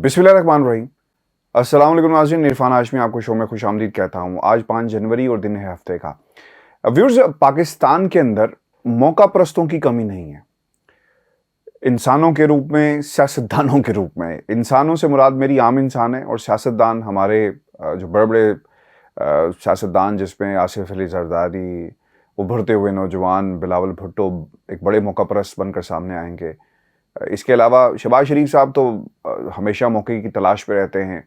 बिस्मिल्लाहिर्रहमानिर्रहीम। अस्सलाम वालेकुम नाज़रीन, इरफान हाशमी आपको शो में खुशामदीद कहता हूँ। आज 5 जनवरी और दिन है हफ्ते का। व्यूअर्स, पाकिस्तान के अंदर मौका परस्तों की कमी नहीं है। इंसानों के रूप में, सियासतदानों के रूप में। इंसानों से मुराद मेरी आम इंसान है और सियासतदान हमारे जो बड़े-बड़े सियासतदान जिसमें आसिफ अली जरदारी, उभरते हुए नौजवान बिलावल भुट्टो एक बड़े मौका परस्त बनकर सामने आएँगे। इसके अलावा शहबाज शरीफ साहब तो हमेशा मौके की तलाश पे रहते हैं,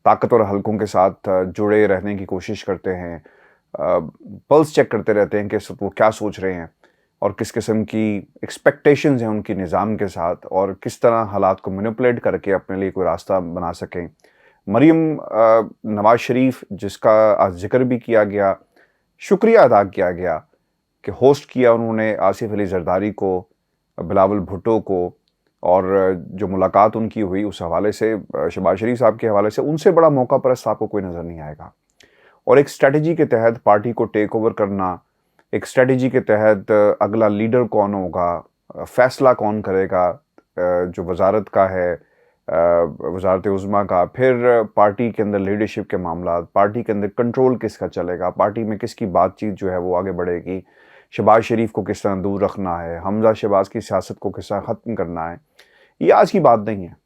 ताकतवर हलकों के साथ जुड़े रहने की कोशिश करते हैं, पल्स चेक करते रहते हैं कि वो क्या सोच रहे हैं और किस किस्म की एक्सपेक्टेशंस हैं उनकी निज़ाम के साथ और किस तरह हालात को मैनिपुलेट करके अपने लिए कोई रास्ता बना सकें। मरीम नवाज़ शरीफ, जिसका आज ज़िक्र भी किया गया, शुक्रिया अदा किया गया कि होस्ट किया उन्होंने आसिफ अली जरदारी को, बिलावल भुट्टो को, और जो मुलाकात उनकी हुई उस हवाले से, शहबाज शरीफ साहब के हवाले से, उनसे बड़ा मौका परस्त आपको कोई नज़र नहीं आएगा। और एक स्ट्रेटजी के तहत पार्टी को टेक ओवर करना, एक स्ट्रेटजी के तहत अगला लीडर कौन होगा, फैसला कौन करेगा, जो वजारत का है, वजारत उज़्मा का, फिर पार्टी के अंदर लीडरशिप के मामला, पार्टी के अंदर कंट्रोल किसका चलेगा, पार्टी में किसकी बातचीत जो है वो आगे बढ़ेगी, शहबाज शरीफ को किस तरह दूर रखना है, हमजा शहबाज की सियासत को किस तरह ख़त्म करना है, ये आज की बात नहीं है।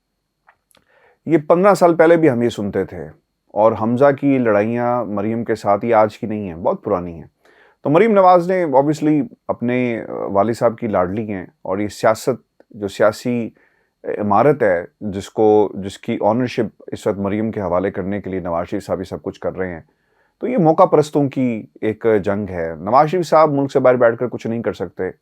ये 15 साल पहले भी हम ये सुनते थे। और हमजा की लड़ाइयाँ मरीम के साथ ये आज की नहीं है, बहुत पुरानी हैं। तो मरीम नवाज़ ने ऑब्वियसली अपने वालिद साहब की लाडली हैं और ये सियासत, जो सियासी इमारत है जिसकी ऑनरशिप इस वक्त मरीम के हवाले करने के लिए नवाज शरीफ साहब ये सब कुछ कर रहे हैं, तो ये मौका परस्तों की एक जंग है। नवाज शरीफ साहब मुल्क से बाहर बैठकर कुछ नहीं कर सकते।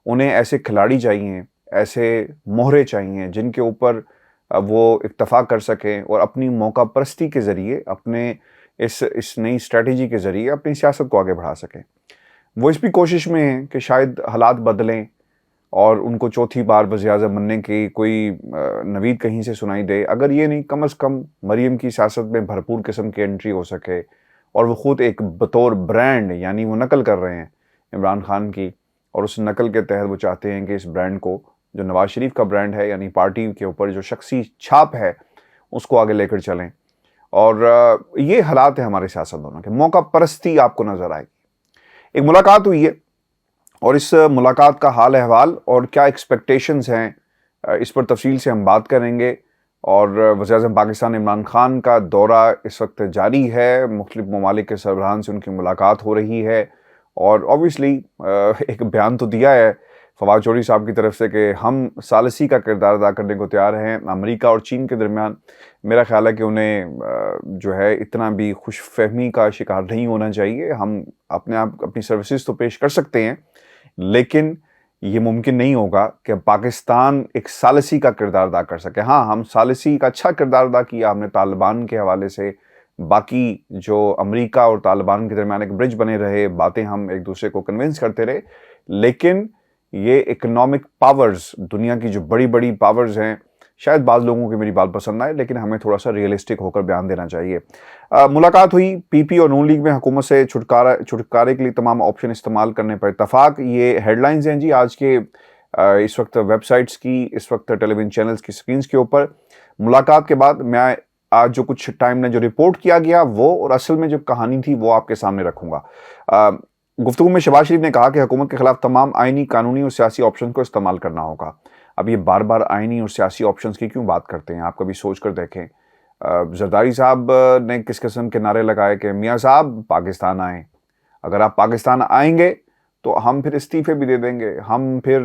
उन्हें ऐसे खिलाड़ी चाहिए, ऐसे मोहरे चाहिए जिनके ऊपर वो इत्तफाक कर सकें और अपनी मौका परस्ती के ज़रिए, अपने इस नई स्ट्रेटजी के ज़रिए अपनी सियासत को आगे बढ़ा सकें। वो इस भी कोशिश में हैं कि शायद हालात बदलें और उनको चौथी बार वज़ीर-ए-आज़म बनने की कोई नवीद कहीं से सुनाई दे। अगर ये नहीं, कम अज़ कम मरीम की सियासत में भरपूर किस्म की एंट्री हो सके और वो ख़ुद एक बतौर ब्रांड, यानी वो नकल कर रहे हैं इमरान खान की, और उस नकल के तहत वो चाहते हैं कि इस ब्रांड को, जो नवाज शरीफ का ब्रांड है, यानी पार्टी के ऊपर जो शख्सी छाप है, उसको आगे लेकर चलें। और ये हालात है हमारे सियासतदानों के। मौका परस्ती आपको नज़र आएगी। एक मुलाकात हुई है और इस मुलाकात का हाल अहवाल और क्या एक्सपेक्टेशंस हैं, इस पर तफसील से हम बात करेंगे। और वज़ीर-ए-आज़म पाकिस्तान इमरान खान का दौरा इस वक्त जारी है, मुख्तलिफ ममालिक के सरबराहान से उनकी मुलाकात हो रही है और ऑब्वियसली एक बयान तो दिया है फवाद चौधरी साहब की तरफ से कि हम सालिसी का किरदार अदा करने को तैयार हैं अमेरिका और चीन के दरमियान। मेरा ख्याल है कि उन्हें जो है इतना भी खुशफहमी का शिकार नहीं होना चाहिए। हम अपने आप अपनी सर्विसेज तो पेश कर सकते हैं, लेकिन ये मुमकिन नहीं होगा कि पाकिस्तान एक सालिसी का किरदार अदा कर सके। हाँ, हम सालिसी का अच्छा किरदार अदा किया हमने तालिबान के हवाले से, बाकी जो अमेरिका और तालिबान के दरमियान एक ब्रिज बने रहे, बातें हम एक दूसरे को कन्विंस करते रहे, लेकिन ये इकोनॉमिक पावर्स, दुनिया की जो बड़ी बड़ी पावर्स हैं, शायद बाज़ लोगों की मेरी बात पसंद आए, लेकिन हमें थोड़ा सा रियलिस्टिक होकर बयान देना चाहिए। मुलाकात हुई, पीपी और नून लीग में हुकूमत से छुटकारे के लिए तमाम ऑप्शन इस्तेमाल करने पर इत्तफाक। ये हेडलाइंस हैं जी आज के इस वक्त वेबसाइट्स की, इस वक्त टेलीविजन चैनल्स की स्क्रीन्स के ऊपर। मुलाकात के बाद मैं आज जो कुछ टाइम ने जो रिपोर्ट किया गया वो और असल में जो कहानी थी वो आपके सामने रखूँगा। गुफ्तगू में शहबाज शरीफ ने कहा कि हुकूमत के खिलाफ तमाम आइनी, कानूनी और सियासी ऑप्शन को इस्तेमाल करना होगा। अब ये बार बार आइनी और सियासी ऑप्शंस की क्यों बात करते हैं, आप कभी सोच कर देखें। जरदारी साहब ने किस किस्म के नारे लगाए कि मियाँ साहब पाकिस्तान आएँ, अगर आप पाकिस्तान आएंगे तो हम फिर इस्तीफ़े भी दे देंगे, हम फिर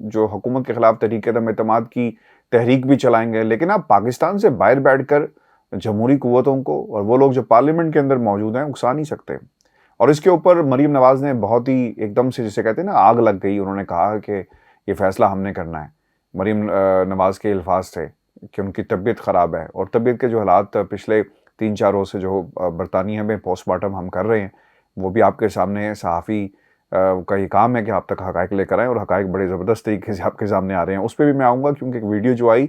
जो हुकूमत के खिलाफ तहरीक-ए-एतमाद की तहरीक भी चलाएंगे, लेकिन आप पाकिस्तान से बाहर बैठ कर जमहूरी क़ुव्वतों को और वो लोग जो पार्लियामेंट के अंदर मौजूद हैं उकसा नहीं सकते। और इसके ऊपर मरीम नवाज़ ने बहुत ही एकदम से, जिसे कहते हैं ना, आग लग गई। उन्होंने कहा कि ये फ़ैसला हमने करना है। मरीम नवाज़ के अल्फाज थे कि उनकी तबीयत ख़राब है और तबीयत के जो हालात पिछले 3-4 रोज़ से जो बरतानिया में पोस्टमार्टम हम कर रहे हैं वो भी आपके सामने है। सहाफ़ी का ये काम है कि आप तक हक़ाइक़ लेकर आएँ और हक़ाइक़ बड़े ज़बरदस्त तरीके से आपके सामने आ रहे हैं। उस पर भी मैं आऊँगा क्योंकि एक वीडियो जो आई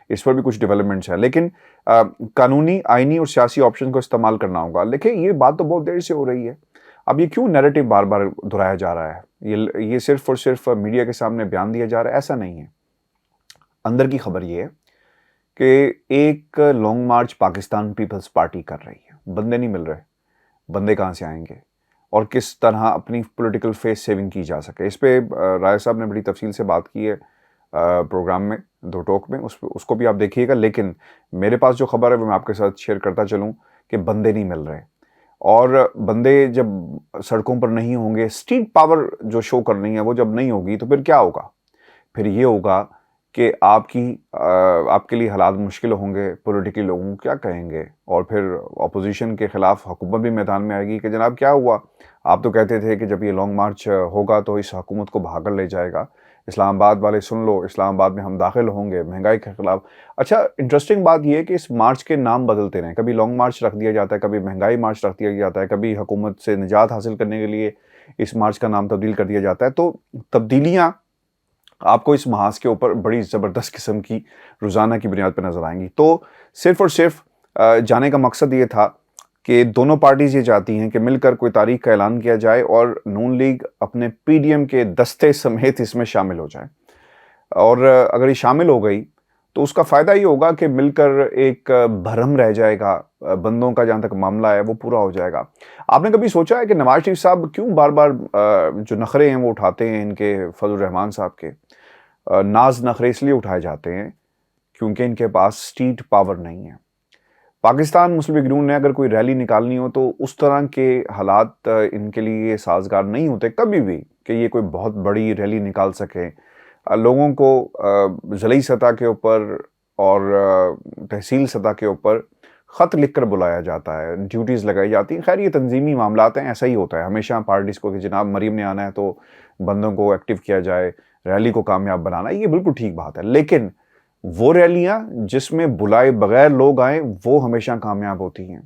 इस पर भी कुछ डेवलपमेंट्स है, लेकिन कानूनी, आइनी और सियासी ऑप्शन को इस्तेमाल करना होगा। देखिए, ये बात तो बहुत देर से हो रही है। अब ये क्यों नैरेटिव बार बार दोहराया जा रहा है? ये सिर्फ और सिर्फ मीडिया के सामने बयान दिया जा रहा है, ऐसा नहीं है। अंदर की खबर ये है कि एक लॉन्ग मार्च पाकिस्तान पीपल्स पार्टी कर रही है, बंदे नहीं मिल रहे, बंदे कहाँ से आएंगे और किस तरह अपनी पॉलिटिकल फेस सेविंग की जा सके। इस पे राय साहब ने बड़ी तफसील से बात की है प्रोग्राम में, दो टॉक में, उसको भी आप देखिएगा। लेकिन मेरे पास जो खबर है वो मैं आपके साथ शेयर करता चलूँ कि बंदे नहीं मिल रहे, और बंदे जब सड़कों पर नहीं होंगे, स्ट्रीट पावर जो शो करनी है वो जब नहीं होगी, तो फिर क्या होगा? फिर ये होगा कि आपके लिए हालात मुश्किल होंगे, पॉलिटिकल लोगों क्या कहेंगे, और फिर अपोजिशन के खिलाफ हुकूमत भी मैदान में आएगी कि जनाब क्या हुआ, आप तो कहते थे कि जब ये लॉन्ग मार्च होगा तो इस हुकूमत को भाग ले जाएगा, इस्लामाबाद वाले सुन लो, इस्लामाबाद में हम दाखिल होंगे महंगाई के खिलाफ। अच्छा, इंटरेस्टिंग बात यह है कि इस मार्च के नाम बदलते रहे, कभी लॉन्ग मार्च रख दिया जाता है, कभी महंगाई मार्च रख दिया जाता है, कभी हुकूमत से निजात हासिल करने के लिए इस मार्च का नाम तब्दील कर दिया जाता है। तो तब्दीलियाँ आपको इस महाज के ऊपर बड़ी ज़बरदस्त किस्म की रोज़ाना की बुनियाद पर नज़र आएंगी। तो सिर्फ और सिर्फ जाने का मकसद ये था कि दोनों पार्टीज़ ये चाहती हैं कि मिलकर कोई तारीख का ऐलान किया जाए और नून लीग अपने पीडीएम के दस्ते समेत इसमें शामिल हो जाए। और अगर ये शामिल हो गई तो उसका फ़ायदा ये होगा कि मिलकर एक भरम रह जाएगा, बंदों का जहाँ तक मामला है वो पूरा हो जाएगा। आपने कभी सोचा है कि नवाज शरीफ साहब क्यों बार बार जो नखरे हैं वो उठाते हैं, इनके फजल रहमान साहब के नाज नखरे इसलिए उठाए जाते हैं क्योंकि इनके पास स्ट्रीट पावर नहीं है। पाकिस्तान मुस्लिम लीग नून ने अगर कोई रैली निकालनी हो तो उस तरह के हालात इनके लिए साजगार नहीं होते कभी भी कि ये कोई बहुत बड़ी रैली निकाल सके। लोगों को ज़िली सतह के ऊपर और तहसील सतह के ऊपर ख़त लिख कर बुलाया जाता है, ड्यूटीज़ लगाई जाती हैं। खैर ये तंजीमी मामलात हैं, ऐसा ही होता है हमेशा पार्टीज़ को कि जनाब मरीम ने आना है तो बंदों को एक्टिव किया जाए, रैली को कामयाब बनाना, ये बिल्कुल ठीक बात है। लेकिन वो रैलियाँ जिसमें बुलाए बगैर लोग आए वो हमेशा कामयाब होती हैं।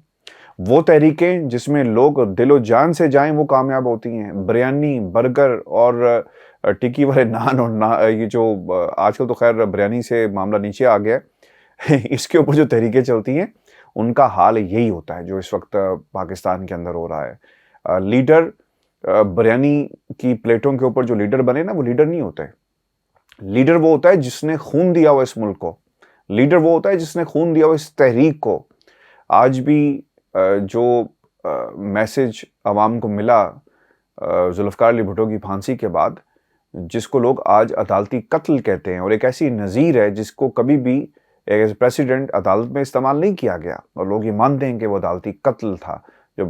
वो तहरीकें जिसमें लोग दिलो जान से जाएं वो कामयाब होती हैं। बिरयानी, बर्गर और टिक्की वाले नान और ये जो आजकल तो खैर बिरयानी से मामला नीचे आ गया है इसके ऊपर जो तहरीकें चलती हैं उनका हाल यही होता है जो इस वक्त पाकिस्तान के अंदर हो रहा है। लीडर बिरयानी की प्लेटों के ऊपर जो लीडर बने ना, वो लीडर नहीं होते। लीडर वो होता है जिसने खून दिया हो इस मुल्क को। लीडर वो होता है जिसने खून दिया हो इस तहरीक को। आज भी जो मैसेज आवाम को मिला जुल्फ़िकार अली भुट्टो की फांसी के बाद, जिसको लोग आज अदालती कत्ल कहते हैं, और एक ऐसी नज़ीर है जिसको कभी भी एज प्रेसिडेंट अदालत में इस्तेमाल नहीं किया गया, और लोग ये मानते हैं कि वो अदालती कत्ल था जो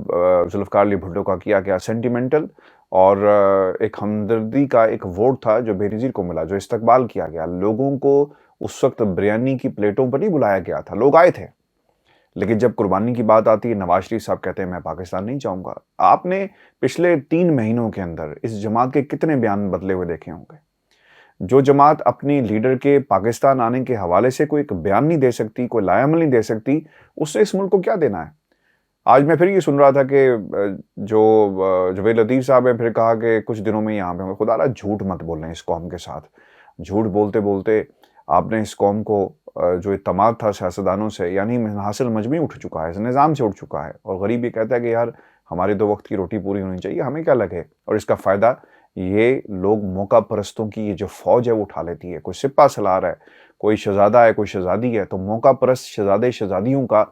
जुल्फ़िकार अली भुट्टो का किया गया। सेंटिमेंटल और एक हमदर्दी का एक वोट था जो बेनज़ीर को मिला, जो इस्तकबाल किया गया। लोगों को उस वक्त बिरयानी की प्लेटों पर नहीं बुलाया गया था, लोग आए थे। लेकिन जब कुर्बानी की बात आती है, नवाज शरीफ साहब कहते हैं मैं पाकिस्तान नहीं जाऊंगा। आपने पिछले 3 महीनों के अंदर इस जमात के कितने बयान बदले हुए देखे होंगे? जो जमात अपनी लीडर के पाकिस्तान आने के हवाले से कोई एक बयान नहीं दे सकती, कोई लायामल नहीं दे सकती, उससे इस मुल्क को क्या देना है? आज मैं फिर ये सुन रहा था कि जो जवेद लतीफ़ साहब हैं, फिर कहा कि कुछ दिनों में यहाँ पे होंगे। खुदा रा झूठ मत बोलें इस कौम के साथ। झूठ बोलते बोलते आपने इस कौम को जो इत्तमाद था सियासतदानों से, यानी हासिल मजमी उठ चुका है, इस निज़ाम से उठ चुका है। और गरीब ये कहता है कि यार हमारे 2 वक्त की रोटी पूरी होनी चाहिए, हमें क्या लगे। और इसका फ़ायदा ये लोग मौका परस्तों की ये जो फ़ौज है वो उठा लेती है। कोई सिपा सलार है, कोई शहज़ादा है, कोई शहज़ादी है, तो मौका परस्त शहज़ादे शहज़ादियों का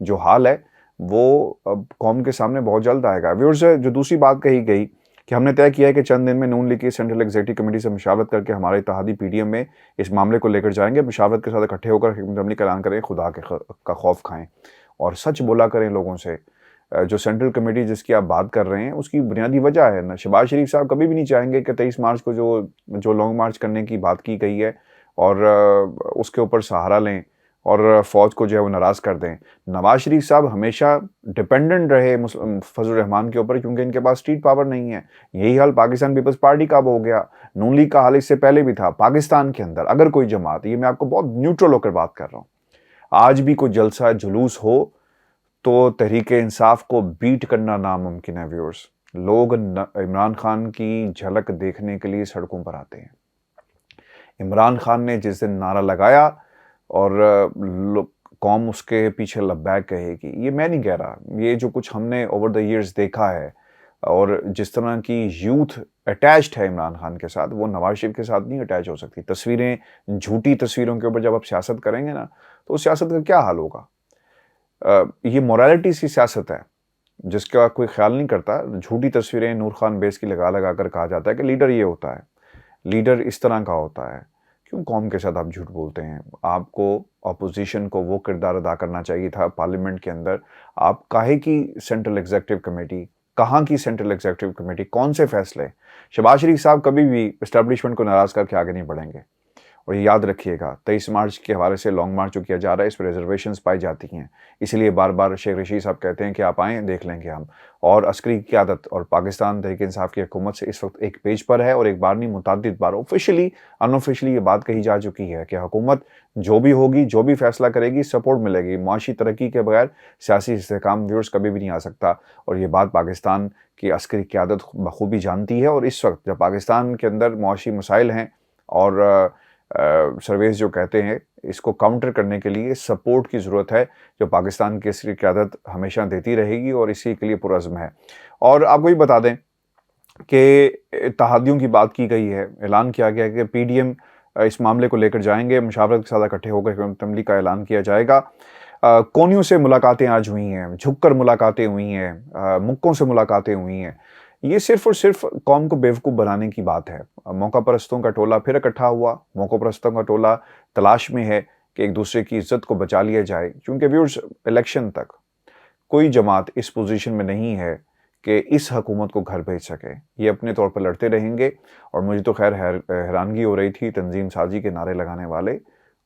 जो हाल है वो अब कौम के सामने बहुत जल्द आएगा। व्यूअर्स, जो दूसरी बात कही गई कि हमने तय किया है कि चंद दिन में नून लीग की सेंट्रल एग्जीक्यूटिव कमेटी से मशावरत करके हमारे इत्तेहादी पीडीएम में इस मामले को लेकर जाएंगे। मशावरत के साथ इकट्ठे होकर हिकमत अमली का ऐलान करें, खुदा का खौफ खाएं और सच बोला करें लोगों से। जो सेंट्रल कमेटी जिसकी आप बात कर रहे हैं उसकी बुनियादी वजह है ना, शहबाज शरीफ साहब कभी भी नहीं चाहेंगे कि 23 मार्च को जो लॉन्ग मार्च करने की बात की गई है और उसके ऊपर सहारा लें और फ़ौज को जो है वो नाराज़ कर दें। नवाज शरीफ साहब हमेशा डिपेंडेंट रहे फजल रहमान के ऊपर क्योंकि इनके पास स्ट्रीट पावर नहीं है। यही हाल पाकिस्तान पीपल्स पार्टी का हो गया, नून लीग का हाल इससे पहले भी था। पाकिस्तान के अंदर अगर कोई जमात, ये मैं आपको बहुत न्यूट्रल होकर बात कर रहा हूँ, आज भी कोई जलसा जुलूस हो तो तहरीक इंसाफ को बीट करना नामुमकिन है। व्यूअर्स, लोग इमरान खान की झलक देखने के लिए सड़कों पर आते हैं। इमरान खान ने जिस दिन नारा लगाया और कौम उसके पीछे लब्बैक कहेगी, ये मैं नहीं कह रहा, ये जो कुछ हमने ओवर द ईयर्स देखा है और जिस तरह की यूथ अटैच्ड है इमरान खान के साथ, वो नवाज शरीफ के साथ नहीं अटैच हो सकती। तस्वीरें, झूठी तस्वीरों के ऊपर जब आप सियासत करेंगे ना, तो उस सियासत का क्या हाल होगा। ये मोरालिटी सी सियासत है जिसका कोई ख्याल नहीं करता। झूठी तस्वीरें नूर खान बेस की लगा लगा कर कहा जाता है कि लीडर ये होता है, लीडर इस तरह का होता है। क्यों कौम के साथ आप झूठ बोलते हैं? आपको अपोजिशन को वो किरदार अदा करना चाहिए था पार्लियामेंट के अंदर। आप काहे की सेंट्रल एग्जीक्यूटिव कमेटी, कहाँ की सेंट्रल एग्जीक्यूटिव कमेटी, कौन से फैसले? शहबाज शरीफ साहब कभी भी इस्टेब्लिशमेंट को नाराज करके आगे नहीं बढ़ेंगे। और ये याद रखिएगा, 23 मार्च के हवाले से लॉन्ग मार्च जो किया जा रहा है, इस पर रिजर्वेशंस पाई जाती हैं। इसीलिए बार बार शेख रशीद साहब कहते हैं कि आप आएँ, देख लेंगे हम। और अस्करी की क़यादत और पाकिस्तान तहरीक इंसाफ की हुकूमत से इस वक्त एक पेज पर है, और एक बार नहीं मुतअद्दिद बार ऑफिशियली अनऑफिशियली ये बात कही जा चुकी है कि हुकूमत जो भी होगी, जो भी फैसला करेगी, सपोर्ट मिलेगी। मुआशी तरक्की के बगैर सियासी इस्तेहकाम व्यूअर्स कभी भी नहीं आ सकता, और ये बात पाकिस्तान की अस्करी क़यादत बखूबी जानती है। और इस वक्त जब पाकिस्तान के अंदर मुआशी मसाइल हैं और सर्वेज जो कहते हैं, इसको काउंटर करने के लिए सपोर्ट की ज़रूरत है, जो पाकिस्तान की अस्करी क़यादत हमेशा देती रहेगी, और इसी के लिए पुरज़्म है। और आपको ये बता दें कि इत्तेहादियों की बात की गई है, ऐलान किया गया है कि पीडीएम इस मामले को लेकर जाएंगे, मुशावरत के साथ इकट्ठे होकर हुकूमत अमली का ऐलान किया जाएगा। कोनियों से मुलाकातें आज हुई हैं, झुककर मुलाकातें हुई हैं, मुक्कों से मुलाकातें हुई हैं। ये सिर्फ और सिर्फ कौम को बेवकूफ़ बनाने की बात है। मौका परस्तों का टोला फिर इकट्ठा हुआ। मौका परस्तों का टोला तलाश में है कि एक दूसरे की इज्जत को बचा लिया जाए, क्योंकि व्यूअर्स, इलेक्शन तक कोई जमात इस पोजीशन में नहीं है कि इस हुकूमत को घर भेज सके। ये अपने तौर पर लड़ते रहेंगे। और मुझे तो खैर हैरानगी हो रही थी तंजीम साजी के नारे लगाने वाले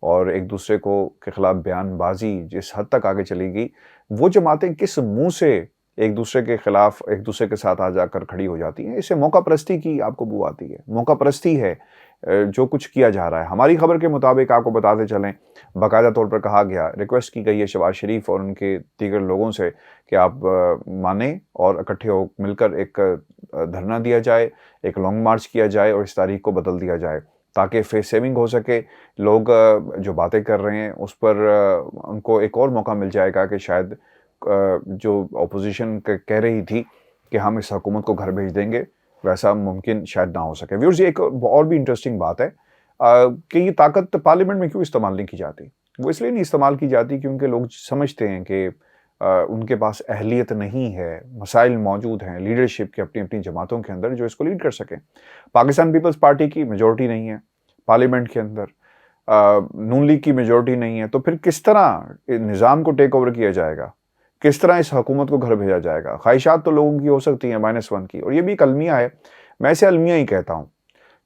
और एक दूसरे को के खिलाफ बयानबाजी जिस हद तक आगे चली गई। वो जमातें किस मुंह से एक दूसरे के खिलाफ, एक दूसरे के साथ आ जाकर खड़ी हो जाती हैं? इससे मौका परस्ती की आपको बू आती है। मौका परस्ती है जो कुछ किया जा रहा है। हमारी खबर के मुताबिक आपको बताते चलें, बाकायदा तौर पर कहा गया, रिक्वेस्ट की गई है शहबाज शरीफ और उनके दीगर लोगों से कि आप माने और इकट्ठे हो मिलकर एक धरना दिया जाए, एक लॉन्ग मार्च किया जाए और इस तारीख को बदल दिया जाए, ताकि फेस सेविंग हो सके। लोग जो बातें कर रहे हैं उस पर उनको एक और मौका मिल जाएगा कि शायद जो अपोजिशन कह रही थी कि हम इस हुकूमत को घर भेज देंगे, वैसा मुमकिन शायद ना हो सके। व्यूअर्स, एक और भी इंटरेस्टिंग बात है कि ये ताकत पार्लियामेंट में क्यों इस्तेमाल नहीं की जाती। वो इसलिए नहीं इस्तेमाल की जाती क्योंकि लोग समझते हैं कि उनके पास अहलियत नहीं है, मसाइल मौजूद हैं लीडरशिप के अपनी अपनी जमातों के अंदर जो इसको लीड कर सकें। पाकिस्तान पीपल्स पार्टी की मेजॉरिटी नहीं है पार्लियामेंट के अंदर, नून लीग की मेजॉरिटी नहीं है, तो फिर किस तरह निज़ाम को टेक ओवर किया जाएगा, किस तरह इस हुकूमत को घर भेजा जाएगा। ख्वाहिशात तो लोगों की हो सकती हैं -1 की, और ये भी एक अलमिया है। मैं इसे अलमिया ही कहता हूँ,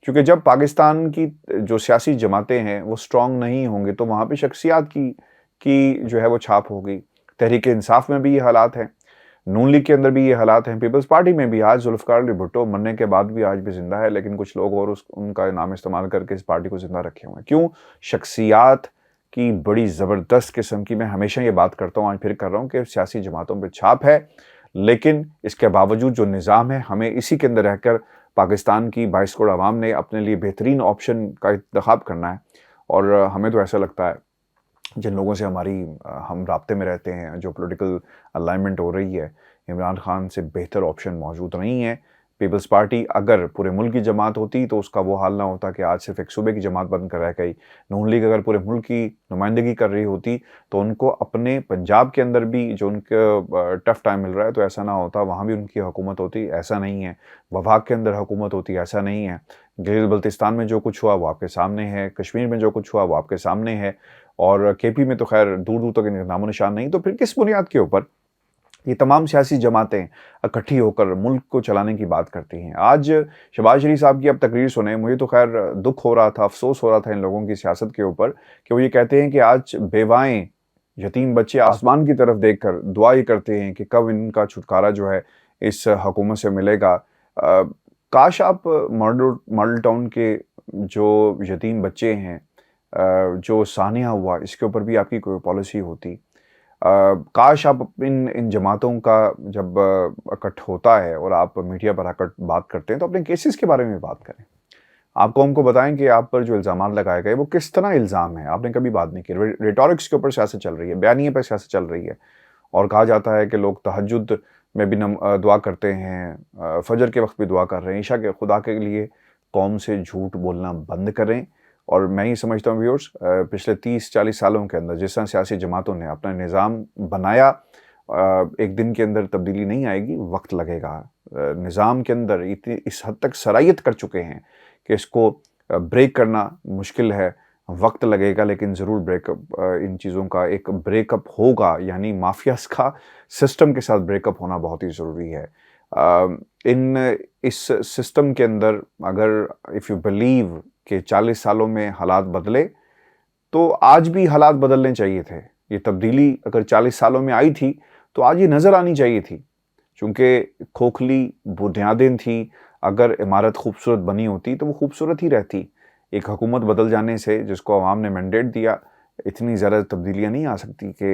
क्योंकि जब पाकिस्तान की जो सियासी जमातें हैं वो स्ट्रॉन्ग नहीं होंगी तो वहाँ पे शख्सियात की जो है वो छाप होगी। तहरीक इंसाफ में भी ये हालात हैं, नून लीग के अंदर भी ये हालात हैं, पीपल्स पार्टी में भी। आज जुल्फ़िकार अली भुट्टो मरने के बाद भी आज भी जिंदा है, लेकिन कुछ लोग और उनका नाम इस्तेमाल करके इस पार्टी को जिंदा रखे हुए हैं। क्यों? शख्सियात की बड़ी ज़बरदस्त किस्म की, मैं हमेशा ये बात करता हूँ, आज फिर कर रहा हूँ, कि सियासी जमातों पर छाप है, लेकिन इसके बावजूद जो निज़ाम है, हमें इसी के अंदर रहकर पाकिस्तान की 22 करोड़ आवाम ने अपने लिए बेहतरीन ऑप्शन का इंतखाब करना है। और हमें तो ऐसा लगता है, जिन लोगों से हम राब्ते में रहते हैं, जो पॉलिटिकल अलाइनमेंट हो रही है, इमरान खान से बेहतर ऑप्शन मौजूद नहीं है। पीपल्स पार्टी अगर पूरे मुल्क की जमात होती तो उसका वो हाल ना होता कि आज सिर्फ एक सूबे की जमात बन कर रह गई। नून लीग अगर पूरे मुल्क की नुमाइंदगी कर रही होती तो उनको अपने पंजाब के अंदर भी जो उनके टफ टाइम मिल रहा है तो ऐसा ना होता, वहाँ भी उनकी हुकूमत होती, ऐसा नहीं है। वफाक के अंदर हुकूमत होती, ऐसा नहीं है। गिलगित बल्तिस्तान में जो कुछ हुआ वो आपके सामने है, कश्मीर में जो कुछ हुआ वो आपके सामने है, और केपी में तो खैर दूर दूर तक नामो निशान नहीं। तो फिर किस बुनियाद के ऊपर ये तमाम सियासी जमातें इकट्ठी होकर मुल्क को चलाने की बात करती हैं? आज शहबाज शरीफ साहब की अब तकरीर सुने, मुझे तो खैर दुख हो रहा था, अफसोस हो रहा था इन लोगों की सियासत के ऊपर, कि वो ये कहते हैं कि आज बेवाएं यतीम बच्चे आसमान की तरफ देखकर दुआ ये करते हैं कि कब इनका छुटकारा जो है इस हुकूमत से मिलेगा। काश आप मॉडल टाउन के जो यतीम बच्चे हैं, जो सानिया हुआ, इसके ऊपर भी आपकी कोई पॉलिसी होती। काश आप इन जमातों का जब इकट्ठ होता है और आप मीडिया पर आकर बात करते हैं तो अपने केसेस के बारे में बात करें। आपको हमको बताएं कि आप पर जो इल्ज़ाम लगाए गए वो किस तरह इल्ज़ाम है, आपने कभी बात नहीं की। रिटॉरिक्स के ऊपर सियासत चल रही है, बयानिए पर सियासत चल रही है, और कहा जाता है कि लोग तहज्जुद में भी दुआ करते हैं, फजर के वक्त भी दुआ कर रहे हैं, ईशा के खुदा के लिए कौम से झूठ बोलना बंद करें। और मैं ये समझता हूँ व्यूअर्स, पिछले 30-40 सालों के अंदर जिस तरह सियासी जमातों ने अपना निज़ाम बनाया, एक दिन के अंदर तब्दीली नहीं आएगी, वक्त लगेगा। निज़ाम के अंदर इतनी इस हद तक सरायत कर चुके हैं कि इसको ब्रेक करना मुश्किल है, वक्त लगेगा, लेकिन ज़रूर ब्रेकअप, इन चीज़ों का एक ब्रेकअप होगा, यानी माफियाज का सिस्टम के साथ ब्रेकअप होना बहुत ही ज़रूरी है। इस सिस्टम के अंदर अगर इफ़ यू बिलीव कि 40 सालों में हालात बदले, तो आज भी हालात बदलने चाहिए थे। ये तब्दीली अगर 40 सालों में आई थी तो आज ये नज़र आनी चाहिए थी, चूँकि खोखली बुनियादें थी। अगर इमारत खूबसूरत बनी होती तो वो खूबसूरत ही रहती। एक हुकूमत बदल जाने से, जिसको अवाम ने मैंडेट दिया, इतनी ज़्यादा तब्दीलियाँ नहीं आ सकती कि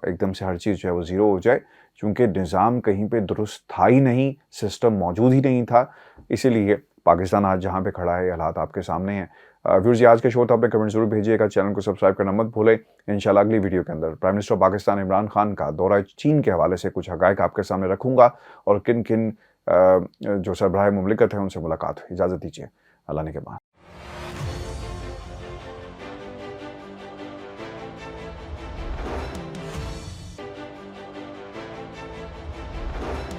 एकदम से हर चीज़ जो है वो ज़ीरो हो जाए, चूँकि निज़ाम कहीं पे दुरुस्त था ही नहीं, सिस्टम मौजूद ही नहीं था। इसीलिए पाकिस्तान आज जहाँ पे खड़ा है, ये हालात आपके सामने हैं। व्यूअर्स, ये आज के शो था, अपने कमेंट जरूर भेजिएगा, चैनल को सब्सक्राइब करना मत भूलें। इंशाल्लाह अगली वीडियो के अंदर प्राइम मिनिस्टर पाकिस्तान इमरान खान का दौरा चीन के हवाले से कुछ हक़ाइक़ आपके सामने रखूँगा, और किन किन जो सरबराह मुमलिकत हैं उनसे मुलाकात हुई। इजाज़त दीजिए, अल्लाह ने के बाद।